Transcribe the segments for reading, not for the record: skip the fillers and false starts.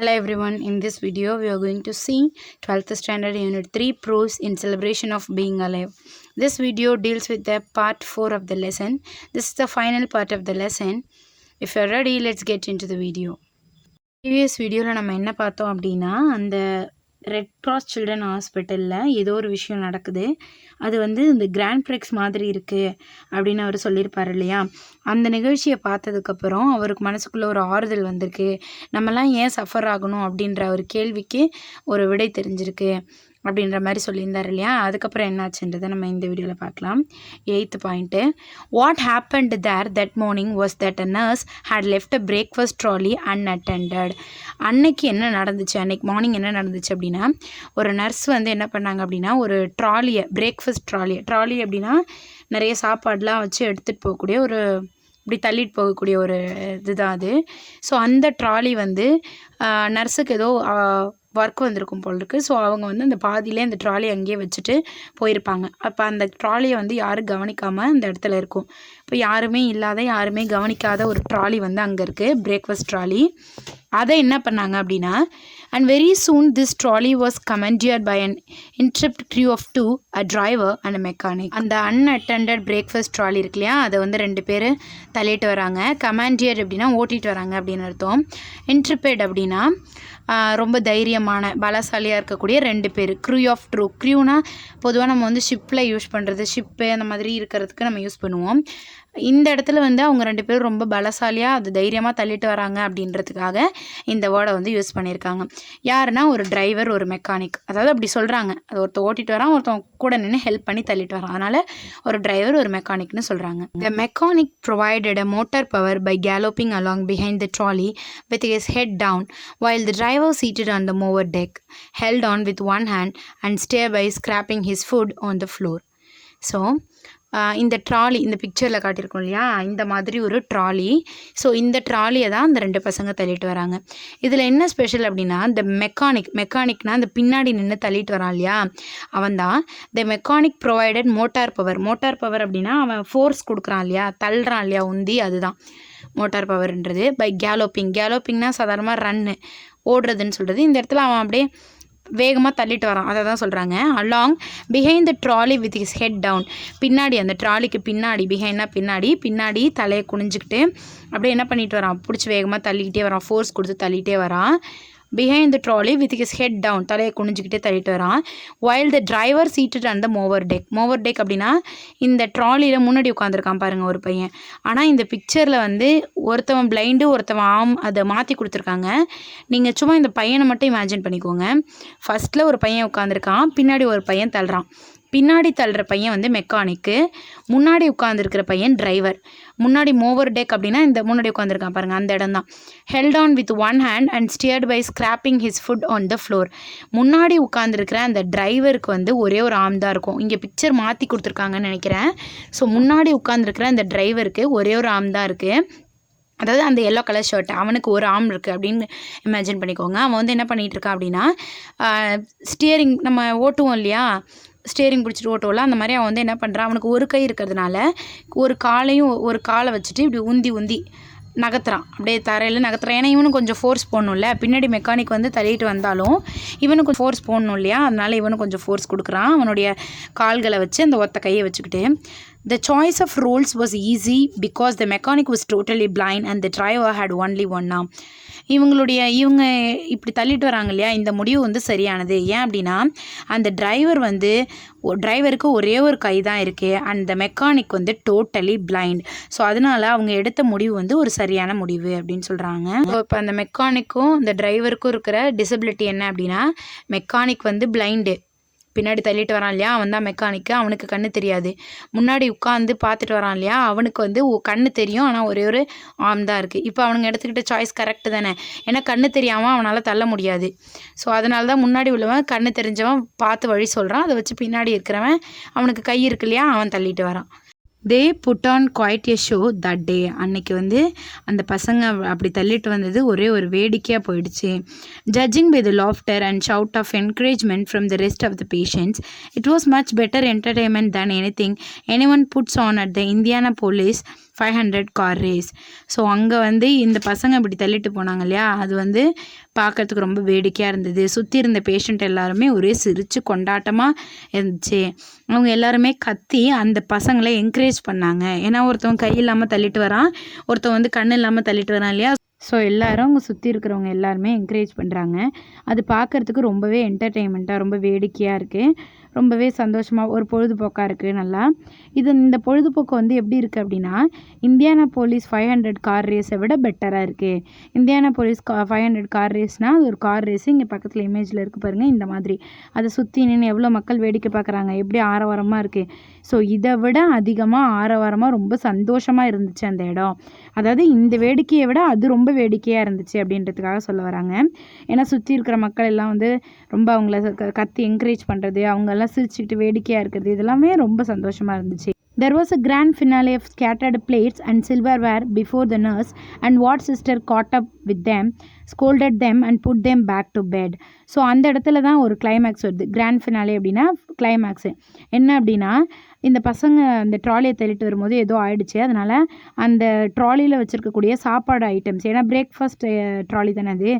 Hello everyone, in this video we are going to see 12th standard unit 3 proofs in celebration of being alive. This video deals with the part 4 of the lesson. This is the final part of the lesson. If you are ready, let's get into the video. Previous வீடியோவில் நம்ம என்ன பார்த்தோம் அப்படின்னா, அந்த red cross children ஹாஸ்பிட்டலில் ஏதோ ஒரு விஷயம் நடக்குது. அது வந்து இந்த கிராண்ட் ப்ரிக்ஸ் மாதிரி இருக்குது அப்படின்னு அவர் சொல்லியிருப்பார் இல்லையா. அந்த நிகழ்ச்சியை பார்த்ததுக்கப்புறம் அவருக்கு மனசுக்குள்ளே ஒரு ஆறுதல் வந்திருக்கு. நம்மலாம் ஏன் சஃபர் ஆகணும் அப்படின்ற ஒரு கேள்விக்கு ஒரு விடை தெரிஞ்சிருக்கு அப்படின்ற மாதிரி சொல்லியிருந்தார் இல்லையா. அதுக்கப்புறம் என்னாச்சுன்றதை நம்ம இந்த வீடியோவில் பார்க்கலாம். 8th point, what happened there that morning was that a nurse had left a breakfast trolley unattended. அன்னைக்கு என்ன நடந்துச்சு, அன்னைக்கு மார்னிங் என்ன நடந்துச்சு அப்படின்னா, ஒரு நர்ஸ் வந்து என்ன பண்ணாங்க அப்படின்னா, ஒரு ட்ராலியை பிரேக்ஃபாஸ்ட் ட்ராலி அப்படின்னா நிறைய சாப்பாடெலாம் வச்சு எடுத்துகிட்டு போகக்கூடிய ஒரு இப்படி தள்ளிட்டு போகக்கூடிய ஒரு இதுதான் அது. ஸோ அந்த ட்ராலி வந்து நர்ஸுக்கு ஏதோ ஒர்க் வந்திருக்கும் போல் இருக்குது. ஸோ அவங்க வந்து அந்த பாதியிலே அந்த ட்ராலி அங்கேயே வச்சுட்டு போயிருப்பாங்க. அப்போ அந்த ட்ராலியை வந்து யாரும் கவனிக்காமல் அந்த இடத்துல இருக்கும். இப்போ யாருமே இல்லாத, யாருமே கவனிக்காத ஒரு ட்ராலி வந்து அங்கே இருக்குது, பிரேக்ஃபாஸ்ட் ட்ராலி. அதை என்ன பண்ணாங்க அப்படின்னா, and very soon this trolley was commandeered by an intrepid crew of 2, a driver and a mechanic. அந்த unattended breakfast trolley இருக்கு இல்லையா, அதை வந்து 2 பேர் தள்ளிட்டு வராங்க. commandeered அப்படின்னா ஓட்டிகிட்டு வராங்க அப்படின்னு அர்த்தம். intrepid அப்படின்னா ரொம்ப தைரியமான பலசாலியாக இருக்கக்கூடிய 2 பேர். crew of 2, க்ரூனா பொதுவாக நம்ம வந்து ஷிப்பில் யூஸ் பண்ணுறது, ஷிப்பு அந்த மாதிரி இருக்கிறதுக்கு நம்ம யூஸ் பண்ணுவோம். இந்த இடத்துல வந்து அவங்க 2 பேரும் ரொம்ப பலசாலியாக அது தைரியமாக தள்ளிட்டு வராங்க அப்படின்றதுக்காக இந்த வேர்டை வந்து யூஸ் பண்ணியிருக்காங்க. யாருன்னா ஒரு டிரைவர், ஒரு மெக்கானிக். அதாவது அப்படி சொல்கிறாங்க, அது ஒருத்தர் ஓட்டிகிட்டு வரான், ஒருத்தன் கூட நின்று ஹெல்ப் பண்ணி தள்ளிட்டு வரான். அதனால் ஒரு டிரைவர், ஒரு மெக்கானிக்னு சொல்கிறாங்க. The mechanic provided a motor power by galloping along behind the trolley with his head down while the driver seated on the mower deck held on with one hand and steered by scraping his foot on the floor. So இந்த trolley, இந்த பிக்சரில் காட்டியிருக்கோம் இல்லையா, இந்த மாதிரி ஒரு trolley. So இந்த ட்ராலியை தான் அந்த 2 பசங்க தள்ளிட்டு வராங்க. இதில் என்ன ஸ்பெஷல் அப்படின்னா, இந்த மெக்கானிக்னா அந்த பின்னாடி நின்று தள்ளிட்டு வரான் இல்லையா, அவன் தான். த மெக்கானிக் ப்ரொவைடட் மோட்டார் பவர் அப்படின்னா அவன் ஃபோர்ஸ் கொடுக்குறான் இல்லையா, தள்ளுறான் இல்லையா உந்தி, அதுதான் மோட்டார் பவர்ன்றது. பை கேலோப்பிங்னா சாதாரணமாக ரன்னு, ஓடுறதுன்னு சொல்கிறது. இந்த இடத்துல அவன் அப்படியே வேகமாக தள்ளிட்டு வரான், அதை தான் சொல்கிறாங்க. Along behind the trolley with his head down, பின்னாடி அந்த ட்ராலிக்கு பின்னாடி, பிஹைண்ட்னா பின்னாடி தலையை குனிஞ்சிக்கிட்டு அப்படியே என்ன பண்ணிட்டு வரான், பிடிச்சி வேகமாக தள்ளிக்கிட்டே வரான், ஃபோர்ஸ் கொடுத்து தள்ளிகிட்டே வரான். Behind the trolley with his head down, தலையை குனிஞ்சிக்கிட்டே தள்ளிட்டு வரான். While the driver seated on the mower deck அப்படின்னா இந்த ட்ராலியில் முன்னாடி உட்காந்துருக்கான் பாருங்கள் ஒரு பையன். ஆனால் இந்த பிக்சரில் வந்து ஒருத்தவன் பிளைண்டு, ஒருத்தவன் ஆம், அதை மாற்றி கொடுத்துருக்காங்க. நீங்கள் சும்மா இந்த பையனை மட்டும் இமேஜின் பண்ணிக்கோங்க. ஃபஸ்ட்டில் ஒரு பையன் உட்காந்துருக்கான், பின்னாடி ஒரு பையன் தள்ளுறான். பின்னாடி தள்ளுற பையன் வந்து மெக்கானிக்கு, முன்னாடி உட்காந்துருக்கிற பையன் டிரைவர். முன்னாடி மோவர் டெக் அப்படின்னா இந்த முன்னாடி உட்காந்துருக்கான் பாருங்கள், அந்த இடம் தான். Held on with one hand and steered by scraping his foot on the floor. முன்னாடி உட்காந்துருக்கிற அந்த டிரைவருக்கு வந்து ஒரே ஒரு ஆர்ம் தான் இருக்கும். இங்கே பிக்சர் மாற்றி கொடுத்துருக்காங்கன்னு நினைக்கிறேன். ஸோ முன்னாடி உட்காந்துருக்கிற அந்த டிரைவருக்கு ஒரே ஒரு ஆர்ம் தான் இருக்குது. அதாவது அந்த எல்லோ கலர் ஷர்ட், அவனுக்கு ஒரு ஆர்ம் இருக்குது அப்படின்னு இமேஜின் பண்ணிக்கோங்க. அவன் வந்து என்ன பண்ணிகிட்டு இருக்கான் அப்படின்னா, ஸ்டியரிங் நம்ம ஓட்டுவோம் இல்லையா, ஸ்டியரிங் பிடிச்சிட்டு ஓட்டுவோம்ல, அந்த மாதிரி அவன் வந்து என்ன பண்ணுறான், அவனுக்கு ஒரு கை இருக்கிறதுனால ஒரு காலை வச்சுட்டு இப்படி உந்தி நகர்த்துறான், அப்படியே தரையில் நகர்த்துறான். ஏன்னா இவனும் கொஞ்சம் ஃபோர்ஸ் போடணும்ல, பின்னாடி மெக்கானிக் வந்து தள்ளிட்டு வந்தாலும் இவனுக்கு ஃபோர்ஸ் போடணும் இல்லையா, அதனால இவனும் கொஞ்சம் ஃபோர்ஸ் கொடுக்குறான் அவனுடைய கால்களை வச்சு, அந்த ஒத்த கையை வச்சுக்கிட்டு. The choice of roles was easy because the mechanic was totally blind and the driver had only one arm. இவங்க இப்படி தள்ளிட்டு வராங்க இல்லையா, இந்த முடிவு வந்து சரியானது. ஏன் அப்படின்னா அந்த டிரைவருக்கு ஒரே ஒரு கை தான் இருக்குது, அந்த மெக்கானிக் வந்து டோட்டலி பிளைண்ட். ஸோ அதனால அவங்க எடுத்த முடிவு வந்து ஒரு சரியான முடிவு அப்படின்னு சொல்கிறாங்க. இப்போ அந்த மெக்கானிக்கும் இந்த டிரைவருக்கும் இருக்கிற டிசபிலிட்டி என்ன அப்படின்னா, மெக்கானிக் வந்து பிளைண்டு, பின்னாடி தள்ளிட்டு வரான் இல்லையா, அவன் தான் மெக்கானிக்கு, அவனுக்கு கண்ணு தெரியாது. முன்னாடி உட்காந்து பார்த்துட்டு வரான் இல்லையா, அவனுக்கு வந்து கண்ணு தெரியும், ஆனால் ஒரே ஒரு ஆர்ம் தான் இருக்குது. இப்போ அவனுங்க எடுத்துக்கிட்ட சாய்ஸ் கரெக்டு தானே, ஏன்னா கண்ணு தெரியாமல் அவனால் தள்ள முடியாது. ஸோ அதனால தான் முன்னாடி உள்ளவன் கண்ணு தெரிஞ்சவன் பார்த்து வழி சொல்கிறான், அதை வச்சு பின்னாடி இருக்கிறவன் அவனுக்கு கை இருக்கு இல்லையா, அவன் தள்ளிட்டு வரான். They put on quite a show that day. அன்னைக்கு வந்து அந்த பசங்க அப்படி தள்ளிட்டு வந்தது ஒரே ஒரு வேடிக்கையாக போயிடுச்சு. Judging by the laughter and shout of encouragement from the rest of the patients, it was much better entertainment than anyone puts on at the Indianapolis 500 car race. So அங்கே வந்து இந்த பசங்க இப்படி தள்ளிட்டு போனாங்க இல்லையா, அது வந்து பார்க்குறதுக்கு ரொம்ப வேடிக்கையாக இருந்தது. சுற்றி இருந்த பேஷண்ட் எல்லாருமே ஒரே சிரித்து கொண்டாட்டமாக இருந்துச்சு. அவங்க எல்லாருமே கத்தி அந்த பசங்களை என்கரேஜ் பண்ணாங்க. ஏன்னா ஒருத்தவங்க கை இல்லாமல் தள்ளிட்டு வரான், ஒருத்தவங்க வந்து கண் இல்லாமல் தள்ளிட்டு வரான் இல்லையா. ஸோ எல்லோரும் அவங்க சுற்றி இருக்கிறவங்க எல்லாருமே என்கரேஜ் பண்ணுறாங்க. அது பார்க்குறதுக்கு ரொம்பவே என்டர்டெயின்மெண்ட்டாக ரொம்ப வேடிக்கையாக இருக்குது. ரொம்பவே சந்தோஷமாக ஒரு பொழுதுபோக்காக இருக்குது நல்லா. இந்த பொழுதுபோக்கு வந்து எப்படி இருக்குது அப்படின்னா, இந்தியானா போலீஸ் 500 கார் ரேஸை விட பெட்டராக இருக்குது. இந்தியானா போலீஸ் 500 கார் ரேஸ்னால் அது ஒரு கார் ரேஸு. இங்கே பக்கத்தில் இமேஜில் இருக்குது பாருங்கள், இந்த மாதிரி அதை சுற்றி நின்று எவ்வளோ மக்கள் வேடிக்கை பார்க்குறாங்க, எப்படி ஆரவாரமாக இருக்குது. ஸோ இதை விட அதிகமாக ஆரவாரமாக ரொம்ப சந்தோஷமாக இருந்துச்சு அந்த இடம். அதாவது இந்த வேடிக்கையை விட அது ரொம்ப வேடிக்கையாக இருந்துச்சு அப்படின்றதுக்காக சொல்ல வராங்க. ஏன்னா சுற்றி இருக்கிற மக்கள் எல்லாம் வந்து ரொம்ப அவங்கள கத்தி என்கரேஜ் பண்ணுறது, அவங்கெல்லாம் சிரிச்சுக்கிட்டு வேடிக்கையாக இருக்கிறது, இதெல்லாமே ரொம்ப சந்தோஷமாக இருந்துச்சு. There was a grand finale of scattered plates and silverware before the nurse and ward sister caught up with them, scolded them and put them back to bed. So அந்த இடத்துல தான் ஒரு கிளைமேக்ஸ் வருது. கிராண்ட் ஃபினாலே அப்படின்னா climax என்ன அப்படின்னா, இந்த பசங்க அந்த ட்ராலியை தள்ளிட்டு வரும்போது ஏதோ ஆயிடுச்சு. அதனால் அந்த ட்ராலியில் வச்சுருக்கக்கூடிய சாப்பாடு ஐட்டம்ஸ், ஏன்னா பிரேக்ஃபாஸ்ட் ட்ராலி தானே அது,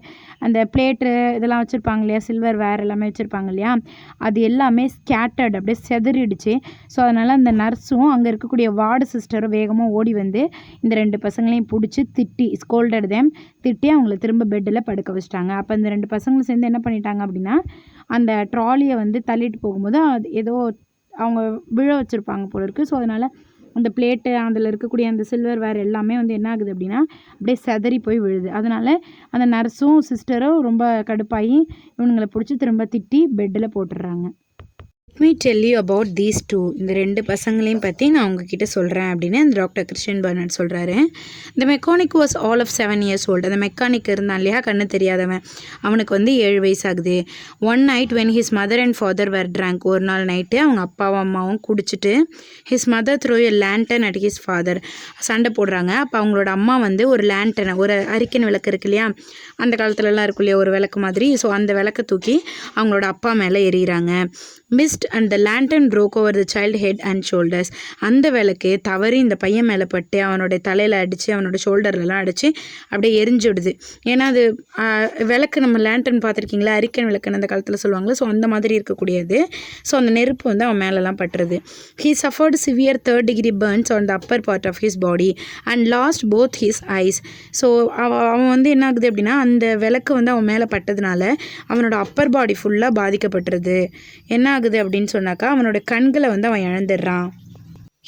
அந்த பிளேட்டு இதெல்லாம் வச்சுருப்பாங்க இல்லையா, சில்வர் வேர் எல்லாமே வச்சுருப்பாங்க இல்லையா, அது எல்லாமே ஸ்கேட்டர்ட் அப்படியே செதறிடுச்சு. ஸோ அதனால் அந்த நர்ஸும் அங்கே இருக்கக்கூடிய வார்டு சிஸ்டரும் வேகமாக ஓடி வந்து இந்த 2 பசங்களையும் பிடிச்சி திட்டி, ஸ்கோல்டட் தேம், திட்டி அவங்கள திரும்ப பெட்டில் படுக்க வச்சிட்டாங்க. அப்போ இந்த 2 பசங்களும் சேர்ந்து என்ன பண்ணிட்டாங்க அப்படின்னா, அந்த ட்ராலியை வந்து தள்ளிட்டு போகும்போது அது ஏதோ அவங்க விழ வச்சுருப்பாங்க போல இருக்குது. ஸோ அதனால் அந்த பிளேட்டு அதில் இருக்கக்கூடிய அந்த சில்வர் வேர் எல்லாமே வந்து என்ன ஆகுது அப்படின்னா அப்படியே செதறி போய் விழுது. அதனால் அந்த நர்ஸும் சிஸ்டரும் ரொம்ப கடுப்பாகி இவனுங்களை பிடிச்சி திரும்ப திட்டி பெட்டில் போட்டுடுறாங்க. Me tell you about these two. இந்த 2 பசங்களையும் பற்றி நான் உங்ககிட்ட சொல்கிறேன் அப்படின்னு அந்த டாக்டர் கிறிஸ்டியன் பர்னட் சொல்கிறாரு. இந்த mechanic was all of 7 years old. அந்த மெக்கானிக் இருந்தான் இல்லையா, கண்ணு தெரியாதவன், அவனுக்கு வந்து 7 வயசு ஆகுது. One night when his mother and father were drunk. ஒரு நாள் நைட்டு அவங்க அப்பாவும் அம்மாவும் குடிச்சிட்டு his mother throw a lantern at his father, சண்டை போடுறாங்க. அப்போ அவங்களோட அம்மா வந்து ஒரு லேண்டனை, ஒரு அரிக்கன் விளக்கு இருக்கு இல்லையா, அந்த காலத்துலலாம் இருக்கும் இல்லையா ஒரு விளக்கு மாதிரி, ஸோ அந்த விளக்கை தூக்கி அவங்களோட அப்பா மேலே எறிகிறாங்க. Missed and the lantern broke over the child head and shoulders. அந்த விளக்கு தவறி இந்த பையன் மேலே பட்டு அவனோட தலையில் அடித்து அவனோட ஷோல்டர்லலாம் அடித்து அப்படியே எரிஞ்சு விடுது. ஏன்னா அது விளக்கு, நம்ம லேண்டன் பார்த்துருக்கீங்களா, அரிக்கன் விளக்குன்னு அந்த காலத்தில் சொல்லுவாங்களே, ஸோ அந்த மாதிரி இருக்கக்கூடியது. ஸோ அந்த நெருப்பு வந்து அவன் மேலெலாம் பட்டுறது. He suffered severe 3rd degree burns on the upper part of his body and lost both his eyes. So அவன் வந்து என்ன ஆகுது அப்படின்னா, அந்த விளக்கு வந்து அவன் மேலே பட்டதுனால அவனோட அப்பர் பாடி ஃபுல்லாக பாதிக்கப்பட்டுருது. என்ன ஆகுது அப்படின்னு சொன்னாக்கா, அவனோட கண்களை வந்து அவன் இழந்துடுறான்.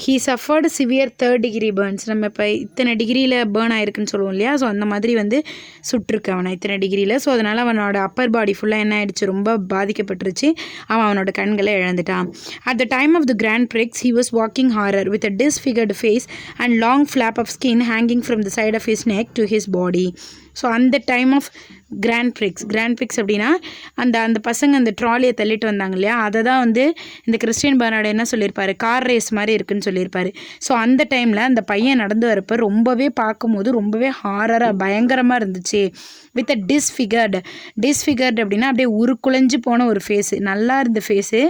He suffered severe 3rd degree burns. நம்ம இப்போ இத்தனை டிகிரியில் பேர்ன் ஆயிருக்குன்னு சொல்லுவோம் இல்லையா, ஸோ அந்த மாதிரி வந்து சுட்டிருக்கு அவனை இத்தனை டிகிரியில். ஸோ அதனால் அவனோட அப்பர் பாடி ஃபுல்லாக என்ன ஆயிடுச்சு, ரொம்ப பாதிக்கப்பட்டுருச்சு. அவனோட கண்களை இழந்துட்டான். At the time of the Grand Prix he was walking horror with a disfigured face and long flap of skin hanging from the side of his neck to his body. So அந்த time of Grand Prix அப்படின்னா அந்த பசங்க அந்த ட்ராலியை தள்ளிட்டு வந்தாங்க இல்லையா, அதை தான் வந்து இந்த கிறிஸ்டியன் பர்னார்டு என்ன சொல்லியிருப்பார், கார் ரேஸ் மாதிரி இருக்குன்னு சொல்லியிருப்பார். ஸோ அந்த டைமில் அந்த பையன் நடந்து வரப்போ ரொம்பவே பார்க்கும்போது ரொம்பவே ஹாரராக பயங்கரமாக இருந்துச்சு. வித் அ டிஸ்ஃபிகர்டு அப்படின்னா அப்படியே உருக்குலைஞ்சு போன ஒரு ஃபேஸு, நல்லா இருந்த ஃபேஸு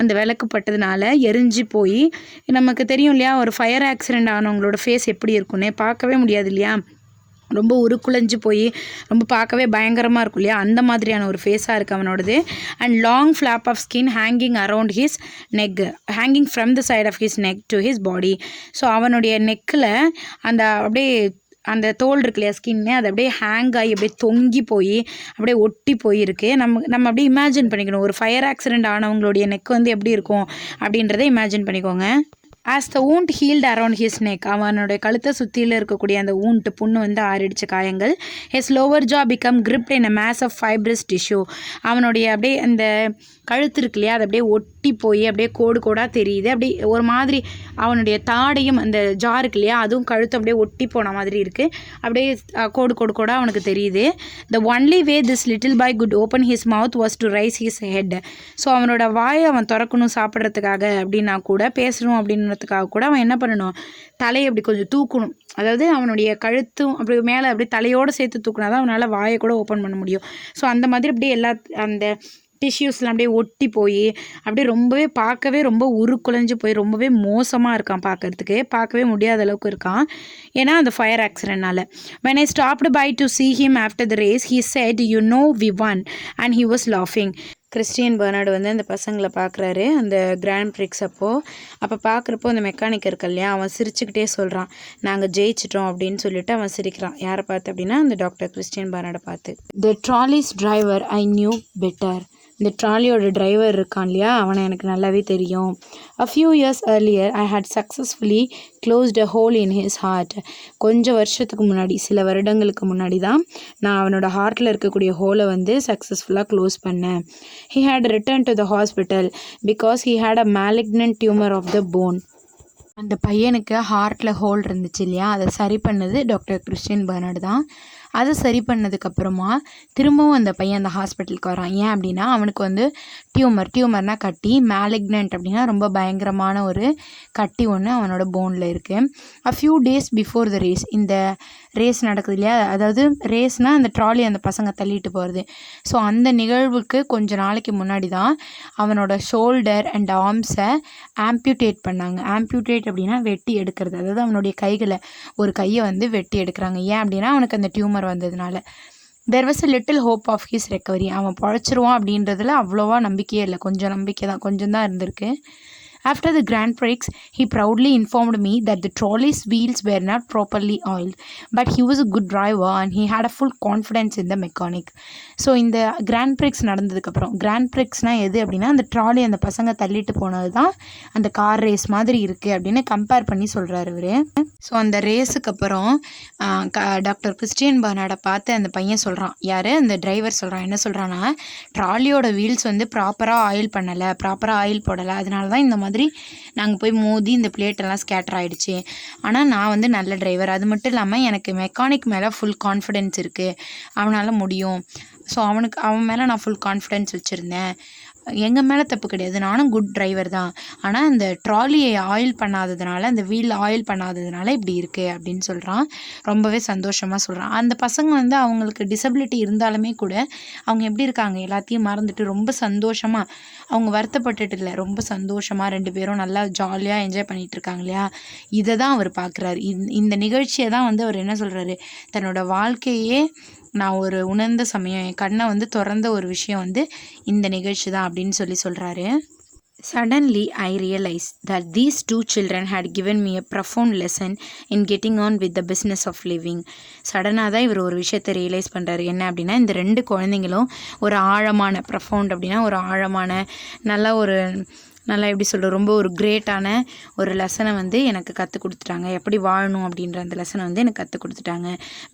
அந்த விளக்கு பட்டதுனால எரிஞ்சு போய், நமக்கு தெரியும் இல்லையா ஒரு ஃபயர் ஆக்சிடெண்ட் ஆனவங்களோட ஃபேஸ் எப்படி இருக்குன்னு பார்க்கவே முடியாது இல்லையா, ரொம்ப உருக்குலைஞ்சு போய் ரொம்ப பார்க்கவே பயங்கரமாக இருக்கும் இல்லையா, அந்த மாதிரியான ஒரு ஃபேஸாக இருக்குது அவனோடது. And long flap of skin hanging around his neck, hanging from the side of his neck to his body. So அவனுடைய நெக்கில் அந்த அப்படியே அந்த தோல் இருக்கு இல்லையா, ஸ்கின்னு, அது அப்படியே ஹேங் ஆகி அப்படியே தொங்கி போய் அப்படியே ஒட்டி போயிருக்கு. நம்ம அப்படியே இமேஜின் பண்ணிக்கணும், ஒரு ஃபயர் ஆக்சிடெண்ட் ஆனவங்களுடைய நெக் வந்து எப்படி இருக்கும் அப்படின்றத இமேஜின் பண்ணிக்கோங்க. ஆஸ் த wound healed around his neck, அவனுடைய கழுத்தை சுற்றியில் இருக்கக்கூடிய அந்த wound புண்ணு வந்து ஆறிடுச்ச காயங்கள். his lower jaw become gripped in a mass of fibrous tissue. அவனுடைய அப்படியே அந்த கழுத்து இருக்கு இல்லையா, அது அப்படியே ஒட்டி போய் அப்படியே கோடு கோடாக தெரியுது. அப்படியே ஒரு மாதிரி அவனுடைய தாடையும் அந்த ஜா இருக்கு இல்லையா, அதுவும் கழுத்து அப்படியே ஒட்டி போன மாதிரி இருக்குது, அப்படியே கோடு கோடாக அவனுக்கு தெரியுது. the only way this little boy could open his mouth was to raise his head. So அவனோட வாயை அவன் திறக்கணும் சாப்பிட்றதுக்காக அப்படின்னா கூட, பேசணும் அப்படின்றதுக்காக கூட அவன் என்ன பண்ணணும், தலையை அப்படி கொஞ்சம் தூக்கணும். அதாவது அவனுடைய கழுத்தும் அப்படி மேலே அப்படி தலையோடு சேர்த்து தூக்கினா தான் அவனால் வாயை கூட ஓப்பன் பண்ண முடியும். ஸோ அந்த மாதிரி அப்படியே அந்த டிஷ்யூஸ்லாம் அப்படியே ஒட்டி போய் அப்படியே ரொம்பவே பார்க்கவே ரொம்ப உருக்குலைஞ்சு போய் ரொம்பவே மோசமாக இருக்கான், பார்க்கவே முடியாத அளவுக்கு இருக்கான். ஏன்னா அந்த fire ஆக்சிடென்ட்னால. when I stopped by to see him after the race he said you know we won and he was laughing. Christian Bernard வந்து அந்த பசங்களை பார்க்குறாரு அந்த கிராண்ட் பிரிக்ஸ் அப்போ பார்க்குறப்போ அந்த மெக்கானிக் இருக்கு இல்லையா, அவன் சிரிச்சுக்கிட்டே சொல்கிறான் நாங்கள் ஜெயிச்சிட்டோம் அப்படின்னு சொல்லிட்டு அவன் சிரிக்கிறான். யாரை பார்த்து அப்படின்னா அந்த டாக்டர் கிறிஸ்டியன் பெர்னார்டை பார்த்து. The trolley's driver I knew better. இந்த ட்ராலியோட டிரைவர் இருக்கான் இல்லையா, அவனை எனக்கு நல்லாவே தெரியும். a few years earlier I had successfully closed a hole in his heart. கொஞ்சம் வருஷத்துக்கு முன்னாடி, சில வருடங்களுக்கு முன்னாடி தான் நான் அவனோட ஹார்ட்டில் இருக்கக்கூடிய ஹோலை வந்து சக்ஸஸ்ஃபுல்லாக க்ளோஸ் பண்ணேன். he had returned to the hospital because he had a malignant tumor of the bone. அந்த பையனுக்கு ஹார்ட்டில் ஹோல் இருந்துச்சு இல்லையா, அதை சரி பண்ணது டாக்டர் கிறிஸ்டியன் பெர்னார்டு தான். அதை சரி பண்ணதுக்கப்புறமா திரும்பவும் அந்த பையன் அந்த ஹாஸ்பிட்டலுக்கு வரான். ஏன் அப்படின்னா அவனுக்கு வந்து டியூமர்னால் கட்டி, மேலிக்னன்ட் அப்படின்னா ரொம்ப பயங்கரமான ஒரு கட்டி ஒன்று அவனோட போனில் இருக்குது. a few days before the race, இந்த ரேஸ் நடக்குது இல்லையா, அதாவது ரேஸ்னால் அந்த ட்ராலி அந்த பசங்க தள்ளிட்டு போகிறது. ஸோ அந்த நிகழ்வுக்கு கொஞ்சம் நாளைக்கு முன்னாடி தான் அவனோட ஷோல்டர் அண்ட் ஆர்ம்ஸை ஆம்பியூட்டேட் பண்ணாங்க. ஆம்பியூட்டேட் அப்படின்னா வெட்டி எடுக்கிறது, அதாவது அவனுடைய கைகளை ஒரு கையை வந்து வெட்டி எடுக்கிறாங்க. ஏன் அப்படின்னா அவனுக்கு அந்த டியூமர் வந்ததுனால. there was a little hope of his recovery. அவன் பழச்சிருவான் அப்படின்றதுல அவ்வளோவா நம்பிக்கையே இல்லை, கொஞ்சம் தான் இருந்திருக்கு. After the Grand Prix, he proudly informed me that the trolley's wheels were not properly oiled, but he was a good driver and he had a full confidence in the mechanic. So இந்த Grand Prix நடந்ததுக்கப்புறம், Grand Prixனால் எது அப்படின்னா அந்த trolley அந்த பசங்க தள்ளிட்டு போனது தான் அந்த கார் ரேஸ் மாதிரி இருக்குது அப்படின்னு கம்பேர் பண்ணி சொல்கிறாரு இவர். ஸோ அந்த ரேஸுக்கு அப்புறம் டாக்டர் கிறிஸ்டியன் பெர்னார்டை பார்த்து அந்த பையன் சொல்கிறான், யார் அந்த டிரைவர் சொல்கிறான், என்ன சொல்கிறான்னா ட்ராலியோட வீல்ஸ் வந்து ப்ராப்பராக ஆயில் போடலை, அதனால தான் இந்த மாதிரி நாங்கள் போய் மோதி இந்த பிளேட்டெல்லாம் ஸ்கேட்டர் ஆகிடுச்சு. ஆனால் நான் வந்து நல்ல டிரைவர், அது மட்டும் இல்லாமல் எனக்கு மெக்கானிக் மேலே ஃபுல் கான்ஃபிடென்ஸ் இருக்குது, அவனால் முடியும். ஸோ அவன் மேலே நான் ஃபுல் கான்ஃபிடென்ஸ் வச்சுருந்தேன், எங்கள் மேலே தப்பு கிடையாது, நானும் குட் டிரைவர் தான். ஆனால் அந்த ட்ராலியை ஆயில் பண்ணாததுனால, அந்த வீல் ஆயில் பண்ணாததுனால இப்படி இருக்குது அப்படின்னு சொல்கிறான். ரொம்பவே சந்தோஷமாக சொல்கிறான். அந்த பசங்க வந்து அவங்களுக்கு டிசபிலிட்டி இருந்தாலுமே கூட அவங்க எப்படி இருக்காங்க, எல்லாத்தையும் மறந்துட்டு ரொம்ப சந்தோஷமாக, அவங்க வருத்தப்பட்டுட்டு இல்லை, ரொம்ப சந்தோஷமாக 2 பேரும் நல்லா ஜாலியாக என்ஜாய் பண்ணிகிட்டு இருக்காங்க இல்லையா. இதை தான் அவர் பார்க்குறாரு. இந்த நிகழ்ச்சியை தான் வந்து அவர் என்ன சொல்கிறாரு, தன்னோட வாழ்க்கையே நான் ஒரு உணர்ந்த சமயம், என் கண்ணை வந்து திறந்த ஒரு விஷயம் வந்து இந்த நிகழ்ச்சி தான் அப்படின்னு சொல்கிறாரு. Suddenly I realized that these 2 children had given me a profound lesson in getting on with the business of living. சடனாக தான் இவர் ஒரு விஷயத்தை ரியலைஸ் பண்ணுறாரு. என்ன அப்படின்னா இந்த 2 குழந்தைங்களும் ஒரு ஆழமான, ப்ரொஃபவுண்ட் அப்படின்னா ஒரு ஆழமான நல்லா எப்படி சொல்கிறது, ரொம்ப ஒரு கிரேட்டான ஒரு லெசனை வந்து எனக்கு கற்றுக் கொடுத்துட்டாங்க. எப்படி வாழணும் அப்படின்ற அந்த லெசனை வந்து எனக்கு கற்றுக் கொடுத்துட்டாங்க.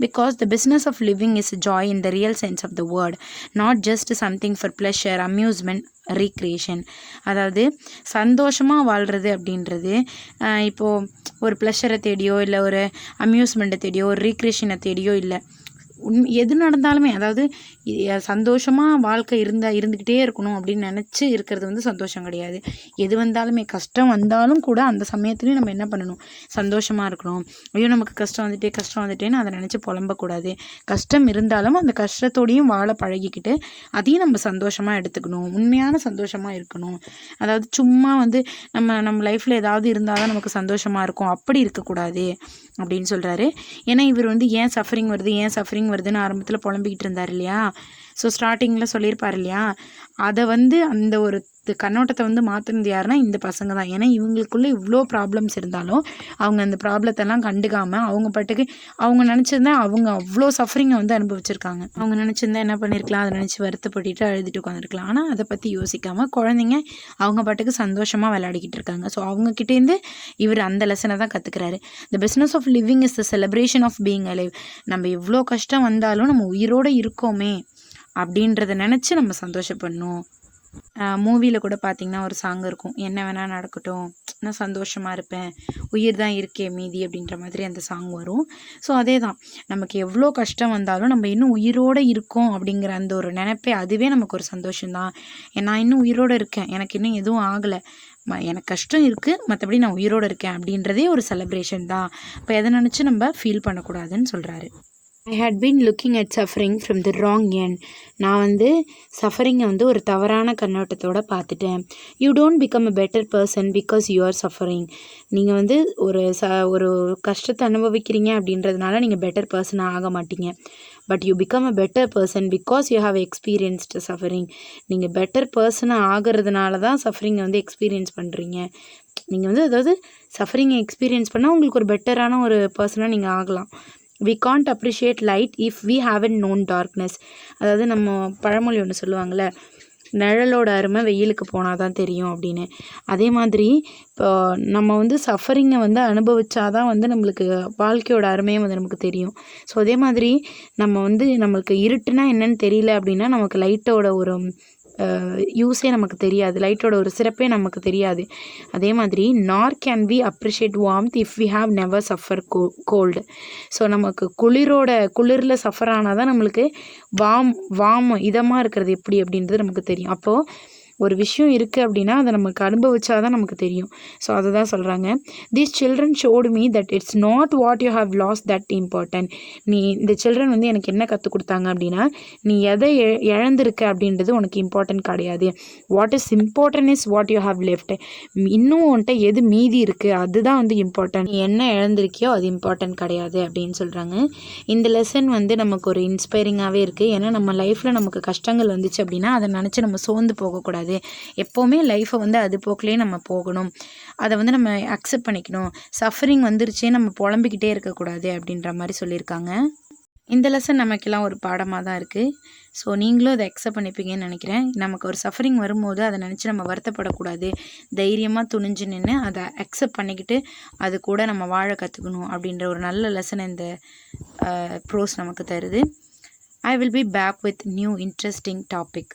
Because the business of living is joy in the real sense of the word, not just something for pleasure, amusement, recreation. அதாவது சந்தோஷமாக வாழ்கிறது அப்படின்றது இப்போது ஒரு ப்ளஷரை தேடியோ இல்லை ஒரு அம்யூஸ்மெண்ட்டை தேடியோ ஒரு ரீக்ரியேஷனை தேடியோ இல்லை. எது நடந்தாலுமே, அதாவது சந்தோஷமாக வாழ்க்கை இருந்துக்கிட்டே இருக்கணும் அப்படின்னு நினச்சி இருக்கிறது வந்து சந்தோஷம் கிடையாது. எது வந்தாலுமே, கஷ்டம் வந்தாலும் கூட அந்த சமயத்துலேயும் நம்ம என்ன பண்ணணும், சந்தோஷமாக இருக்கணும். ஐயோ நமக்கு கஷ்டம் வந்துட்டேன்னு அதை நினச்சி புலம்பக்கூடாது. கஷ்டம் இருந்தாலும் அந்த கஷ்டத்தோடையும் வாழ பழகிக்கிட்டு அதையும் நம்ம சந்தோஷமாக எடுத்துக்கணும், உண்மையான சந்தோஷமாக இருக்கணும். அதாவது சும்மா வந்து நம்ம லைஃப்பில் ஏதாவது இருந்தால் தான் நமக்கு சந்தோஷமாக இருக்கும், அப்படி இருக்கக்கூடாது அப்படின்னு சொல்கிறாரு. ஏன்னா இவர் வந்து ஏன் சஃபரிங் வருதுன்னு ஆரம்பத்தில் புலம்பிக்கிட்டு இருந்தார் இல்லையா. ஸோ ஸ்டார்டிங்கில் சொல்லியிருப்பார் இல்லையா, அதை வந்து அந்த ஒரு கண்ணோட்டத்தை வந்து மாற்றினது யாருன்னா இந்த பசங்க தான். ஏன்னா இவங்களுக்குள்ளே இவ்வளோ ப்ராப்ளம்ஸ் இருந்தாலும் அவங்க அந்த ப்ராப்ளத்தெல்லாம் கண்டுக்காமல் அவங்க பாட்டுக்கு அவங்க நினச்சிருந்தா அவங்க அவ்வளோ சஃபரிங்கை வந்து அனுபவிச்சிருக்காங்க. அவங்க நினச்சிருந்தா என்ன பண்ணியிருக்கலாம், அதை நினச்சி வருத்தப்பட்டுட்டு அழுதுட்டு உட்காந்துருக்கலாம். ஆனால் அதை பற்றி யோசிக்காமல் குழந்தைங்க அவங்க பாட்டுக்கு சந்தோஷமாக விளையாடிக்கிட்டு இருக்காங்க. ஸோ அவங்கக்கிட்டேருந்து இவர் அந்த லெசனை தான் கற்றுக்கிறாரு. The business of living is the celebration of being alive. நம்ம எவ்வளோ கஷ்டம் வந்தாலும் நம்ம உயிரோடு இருக்கோமே அப்படின்றத நினச்சி நம்ம சந்தோஷப்படணும். மூவியில் கூட பார்த்திங்கன்னா ஒரு சாங் இருக்கும், என்ன வேணால் நடக்கட்டும் நான் சந்தோஷமாக இருப்பேன், உயிர் தான் இருக்கே மீதி அப்படின்ற மாதிரி அந்த சாங் வரும். ஸோ அதே தான், நமக்கு எவ்வளோ கஷ்டம் வந்தாலும் நம்ம இன்னும் உயிரோடு இருக்கோம் அப்படிங்கிற அந்த ஒரு நினைப்பே அதுவே நமக்கு ஒரு சந்தோஷம்தான். நான் இன்னும் உயிரோடு இருக்கேன், எனக்கு இன்னும் எதுவும் ஆகலை, எனக்கு கஷ்டம் இருக்குது, மற்றபடி நான் உயிரோடு இருக்கேன் அப்படின்றதே ஒரு செலிப்ரேஷன் தான். இப்போ எதை நினச்சி நம்ம ஃபீல் பண்ணக்கூடாதுன்னு சொல்கிறாரு. I had been looking at suffering from the wrong end. நான் வந்து சஃபரிங்கை வந்து ஒரு தவறான கண்ணோட்டத்தோடு பார்த்துட்டேன். You don't become a better person because you are suffering. நீங்கள் வந்து ஒரு கஷ்டத்தை அனுபவிக்கிறீங்க அப்படின்றதுனால நீங்கள் பெட்டர் பர்சனாக ஆக மாட்டீங்க. But you become a better person because you have experienced suffering. நீங்கள் பெட்டர் பர்சனாக ஆகிறதுனால தான் சஃபரிங்கை வந்து எக்ஸ்பீரியன்ஸ் பண்ணுறீங்க. நீங்கள் வந்து அதாவது சஃபரிங்கை எக்ஸ்பீரியன்ஸ் பண்ணால் உங்களுக்கு ஒரு பெட்டரான ஒரு பர்சனாக நீங்கள் ஆகலாம். we can't appreciate light if we haven't known darkness. அதாவது நம்ம பழமொழி ஒன்று சொல்லுவாங்கள்ல, நிழலோட அருமை வெயிலுக்கு போனால் தான் தெரியும் அப்படின்னு. அதே மாதிரி இப்போ நம்ம வந்து சஃபரிங்கை வந்து அனுபவிச்சாதான் வந்து நம்மளுக்கு வாழ்க்கையோட அருமையும் வந்து நமக்கு தெரியும். ஸோ அதே மாதிரி நம்ம வந்து நம்மளுக்கு இருட்டுனா என்னன்னு தெரியல அப்படின்னா நமக்கு லைட்டோட ஒரு யூஸே நமக்கு தெரியாது, லைட்டோட ஒரு சிறப்பே நமக்கு தெரியாது. அதே மாதிரி nor can we appreciate warmth if we have never suffer cold. So நமக்கு குளிரில் சஃபர் ஆனால் தான் நம்மளுக்கு வார்ம் இதமாக இருக்கிறது எப்படி அப்படின்றது நமக்கு தெரியும். அப்போது ஒரு விஷயம் இருக்குது அப்படின்னா அதை நமக்கு அனுபவிச்சா தான் நமக்கு தெரியும். ஸோ அதை தான் சொல்கிறாங்க. These children showed me that it's not what you have last that important. இந்த சில்ட்ரன் வந்து எனக்கு என்ன கற்றுக் கொடுத்தாங்க அப்படின்னா, நீ எதை இழந்திருக்க அப்படின்றது உனக்கு இம்பார்ட்டன்ட் கிடையாது. What is important is what you have left. இன்னும் உன்கிட்ட எது மீதி இருக்குது அதுதான் வந்து இம்பார்ட்டன்ட். நீ என்ன இழந்திருக்கியோ அது இம்பார்ட்டன்ட் கிடையாது அப்படின்னு சொல்கிறாங்க. இந்த லெசன் வந்து நமக்கு ஒரு இன்ஸ்பைரிங்காகவே இருக்குது. ஏன்னா நம்ம லைஃப்பில் நமக்கு கஷ்டங்கள் வந்துச்சு அப்படின்னா அதை நினச்சி நம்ம சோர்ந்து போகக்கூடாது. எப்போவுமே லைஃப்பை வந்து அது போக்கிலே நம்ம போகணும். அதை வந்து நம்ம அக்செப்ட் பண்ணிக்கணும். சஃபரிங் வந்துருச்சே நம்ம புலம்பிக்கிட்டே இருக்கக்கூடாது அப்படின்ற மாதிரி சொல்லியிருக்காங்க. இந்த லெசன் நமக்கெல்லாம் ஒரு பாடமாக தான் இருக்குது. ஸோ நீங்களும் அதை அக்செப்ட் பண்ணிப்பீங்கன்னு நினைக்கிறேன். நமக்கு ஒரு சஃபரிங் வரும்போது அதை நினச்சி நம்ம வருத்தப்படக்கூடாது. தைரியமாக துணிஞ்சு நின்று அதை அக்செப்ட் பண்ணிக்கிட்டு அது கூட நம்ம வாழ கற்றுக்கணும் அப்படின்ற ஒரு நல்ல லெசன் இந்த ப்ரோஸ் நமக்கு தருது. I will be back with new interesting topic.